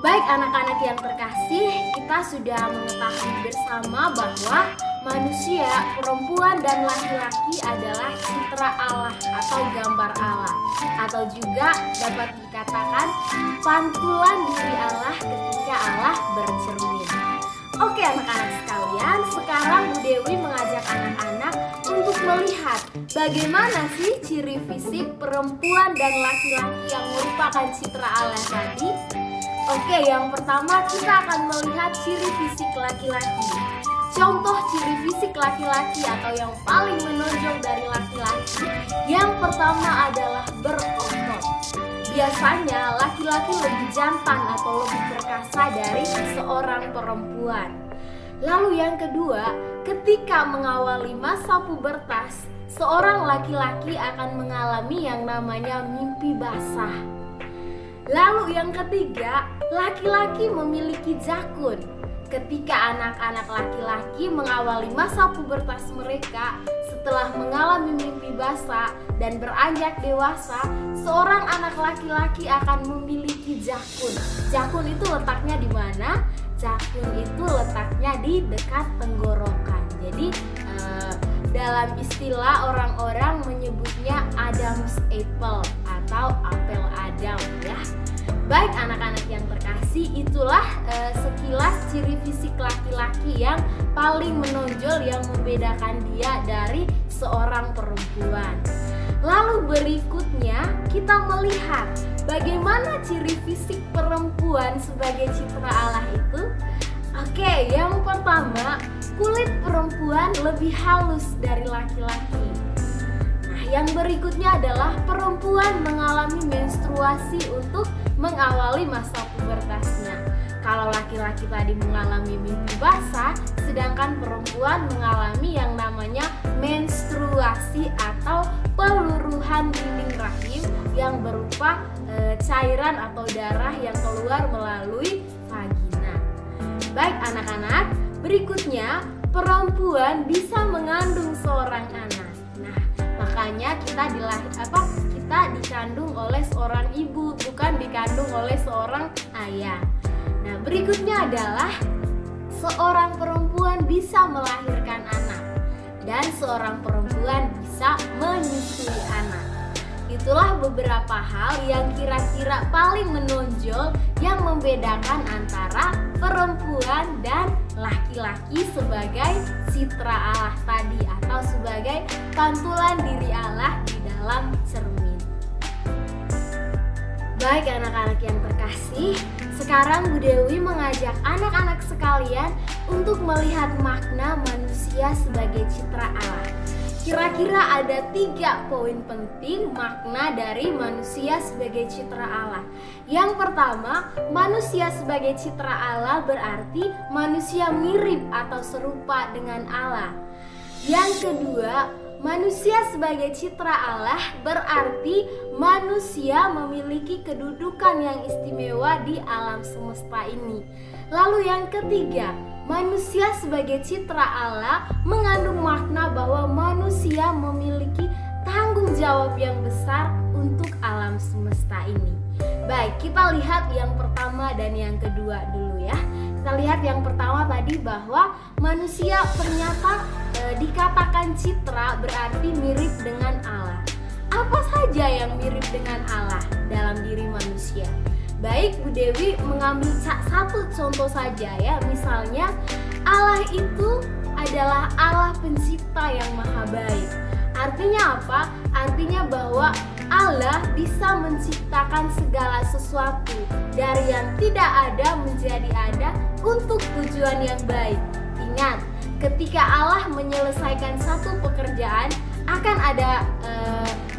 Baik anak-anak yang terkasih, kita sudah mengetahui bersama bahwa manusia, perempuan dan laki-laki adalah citra Allah atau gambar Allah, atau juga dapat dikatakan pantulan diri Allah ketika Allah bercermin. Oke anak-anak sekalian, sekarang Bu Dewi mengajak anak-anak untuk melihat bagaimana sih ciri fisik perempuan dan laki-laki yang merupakan citra Allah tadi. Oke, yang pertama kita akan melihat ciri fisik laki-laki. Contoh ciri fisik laki-laki atau yang paling menonjol dari laki-laki, yang pertama adalah berotot. Biasanya laki-laki lebih jantan atau lebih perkasa dari seorang perempuan. Lalu yang kedua, ketika mengawali masa pubertas, seorang laki-laki akan mengalami yang namanya mimpi basah. Lalu yang ketiga, laki-laki memiliki jakun. Ketika anak-anak laki-laki mengawali masa pubertas mereka, setelah mengalami mimpi basah dan beranjak dewasa, seorang anak laki-laki akan memiliki jakun. Jakun itu letaknya di mana? Jakun itu letaknya di dekat tenggorokan. Jadi dalam istilah orang-orang menyebutnya Adam's apple atau apel Adam ya. Baik anak-anak yang terkasih, itulah sekilas ciri fisik laki-laki yang paling menonjol yang membedakan dia dari seorang perempuan. Lalu berikutnya kita melihat bagaimana ciri fisik perempuan sebagai citra Allah itu. Oke, yang pertama, kulit perempuan lebih halus dari laki-laki. Nah, yang berikutnya adalah perempuan mengalami menstruasi untuk mengawali masa pubertasnya. Kalau laki-laki tadi mengalami mimpi basah, sedangkan perempuan mengalami yang namanya menstruasi atau peluruhan dinding rahim yang berupa cairan atau darah yang keluar melalui vagina. Baik anak-anak, berikutnya perempuan bisa mengandung seorang anak. Nah, makanya kita dikandung oleh seorang ibu, bukan dikandung oleh seorang ayah. Nah, berikutnya adalah seorang perempuan bisa melahirkan anak dan seorang perempuan bisa menyusui anak. Itulah beberapa hal yang kira-kira paling menonjol yang membedakan antara perempuan dan laki-laki sebagai citra Allah tadi atau sebagai pantulan diri Allah di dalam cermin. Baik anak-anak yang terkasih, sekarang Bu Dewi mengajak anak-anak sekalian untuk melihat makna manusia sebagai citra Allah. Kira-kira ada 3 poin penting makna dari manusia sebagai citra Allah. Yang pertama, manusia sebagai citra Allah berarti manusia mirip atau serupa dengan Allah. Yang kedua, manusia sebagai citra Allah berarti manusia memiliki kedudukan yang istimewa di alam semesta ini. Lalu yang ketiga, manusia sebagai citra Allah mengandung makna bahwa manusia memiliki tanggung jawab yang besar untuk alam semesta ini. Baik, kita lihat yang pertama dan yang kedua dulu ya. Kita lihat yang pertama tadi bahwa manusia ternyata dikatakan citra berarti mirip dengan Allah. Apa saja yang mirip dengan Allah dalam diri manusia? Baik, Bu Dewi mengambil satu contoh saja ya. Misalnya Allah itu adalah Allah pencipta yang maha baik. Artinya apa? Artinya bahwa Allah bisa menciptakan segala sesuatu dari yang tidak ada menjadi ada untuk tujuan yang baik. Ingat, ketika Allah menyelesaikan satu pekerjaan akan ada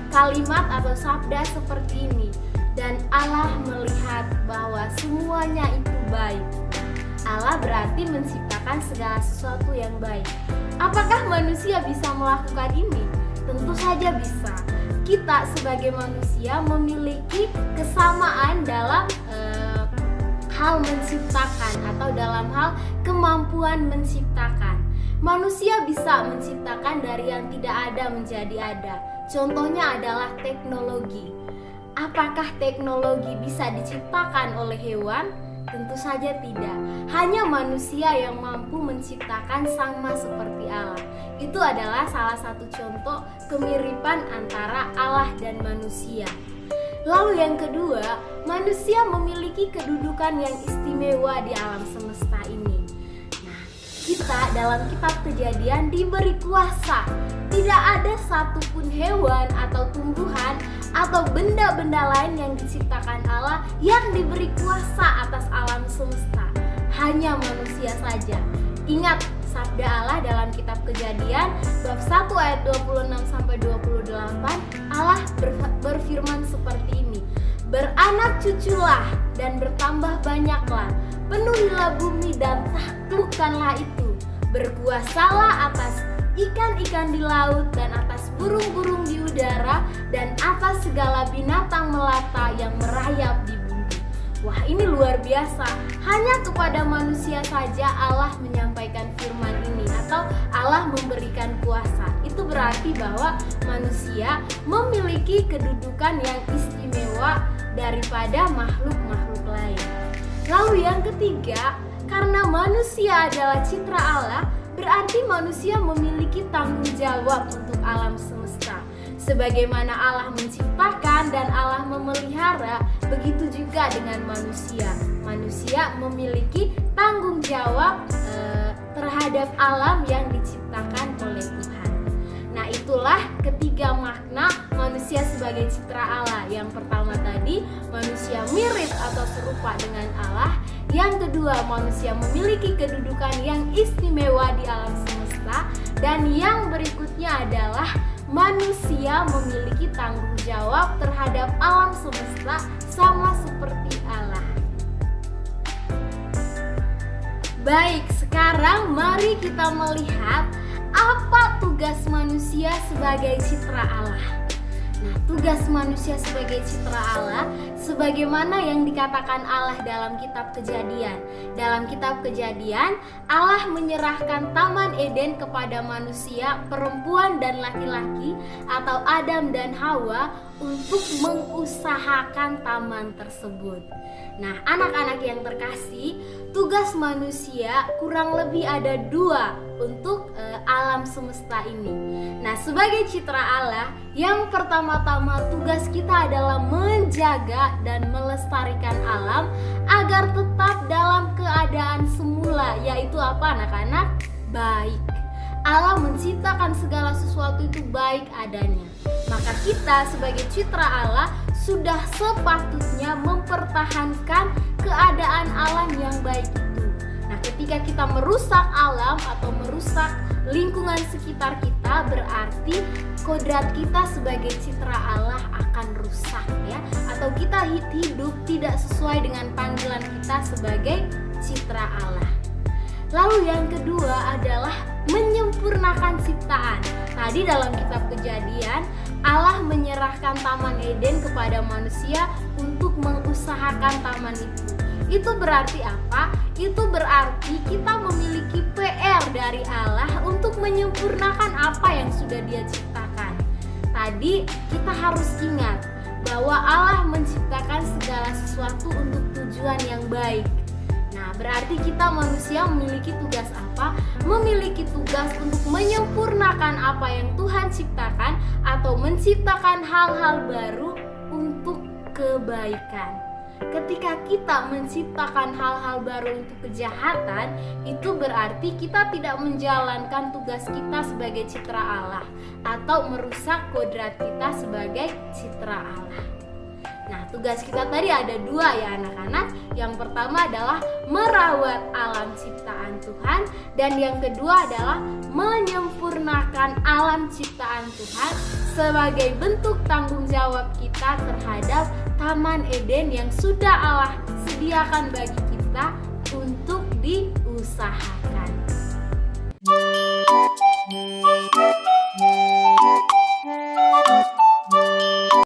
kalimat atau sabda seperti ini. Dan Allah melihat bahwa semuanya itu baik. Allah berarti menciptakan segala sesuatu yang baik. Apakah manusia bisa melakukan ini? Tentu saja bisa. Kita sebagai manusia memiliki kesamaan dalam hal menciptakan atau dalam hal kemampuan menciptakan. Manusia bisa menciptakan dari yang tidak ada menjadi ada. Contohnya adalah teknologi. Apakah teknologi bisa diciptakan oleh hewan? Tentu saja tidak. Hanya manusia yang mampu menciptakan sama seperti Allah. Itu adalah salah satu contoh kemiripan antara Allah dan manusia. Lalu yang kedua, manusia memiliki kedudukan yang istimewa di alam semesta ini. Nah, kita dalam kitab Kejadian diberi kuasa. Tidak ada satupun hewan atau tumbuhan atau benda-benda lain yang diciptakan Allah yang diberi kuasa atas alam semesta. Hanya manusia saja. Ingat sabda Allah dalam kitab Kejadian bab 1 ayat 26-28. Allah berfirman seperti ini. Beranak cuculah dan bertambah banyaklah, penuhilah bumi dan taklukkanlah itu. Berkuasalah atas ikan-ikan di laut dan atas burung-burung di udara dan atas segala binatang melata yang merayap di bumi. Wah, ini luar biasa. Hanya kepada manusia saja Allah menyampaikan firman ini atau Allah memberikan kuasa. Itu berarti bahwa manusia memiliki kedudukan yang istimewa daripada makhluk-makhluk lain. Lalu yang ketiga, karena manusia adalah citra Allah, berarti manusia memiliki tanggung jawab untuk alam semesta. Sebagaimana Allah menciptakan dan Allah memelihara, begitu juga dengan manusia. Manusia memiliki tanggung jawab terhadap alam yang diciptakan oleh Tuhan. Nah, itulah ketiga makna manusia sebagai citra Allah. Yang pertama tadi, manusia mirip atau serupa dengan Allah. Yang kedua, manusia memiliki kedudukan yang istimewa di alam semesta. Dan yang berikutnya adalah manusia memiliki tanggung jawab terhadap alam semesta sama seperti Allah. Baik, sekarang mari kita melihat apa tugas manusia sebagai citra Allah. Nah, tugas manusia sebagai citra Allah sebagaimana yang dikatakan Allah dalam kitab Kejadian. Dalam kitab Kejadian, Allah menyerahkan Taman Eden kepada manusia, perempuan dan laki-laki atau Adam dan Hawa untuk mengusahakan taman tersebut. Nah, anak-anak yang terkasih, tugas manusia kurang lebih ada dua untuk alam semesta ini. Nah, sebagai citra Allah, yang pertama-tama tugas kita adalah menjaga dan melestarikan alam agar tetap dalam keadaan semula, yaitu apa anak-anak? Baik. Allah menciptakan segala sesuatu itu baik adanya. Maka kita sebagai citra Allah sudah sepatutnya mempertahankan keadaan alam yang baik itu. Nah, ketika kita merusak alam atau merusak lingkungan sekitar kita, berarti kodrat kita sebagai citra Allah akan rusak ya. Atau kita hidup tidak sesuai dengan panggilan kita sebagai citra Allah. Lalu yang kedua adalah menyempurnakan ciptaan. Tadi dalam kitab Kejadian, Allah menyerahkan Taman Eden kepada manusia untuk mengusahakan taman itu. Itu berarti apa? Itu berarti kita memiliki PR dari Allah untuk menyempurnakan apa yang sudah Dia ciptakan. Tadi kita harus ingat bahwa Allah menciptakan segala sesuatu untuk tujuan yang baik. Nah, berarti kita manusia memiliki tugas apa? Memiliki tugas untuk menyempurnakan apa yang Tuhan ciptakan atau menciptakan hal-hal baru untuk kebaikan. Ketika kita menciptakan hal-hal baru untuk kejahatan, itu berarti kita tidak menjalankan tugas kita sebagai citra Allah atau merusak kodrat kita sebagai citra Allah. Nah, tugas kita tadi ada dua ya anak-anak. Yang pertama adalah merawat alam ciptaan Tuhan, dan yang kedua adalah menyempurnakan alam ciptaan Tuhan sebagai bentuk tanggung jawab kita terhadap Taman Eden yang sudah Allah sediakan bagi kita untuk diusahakan.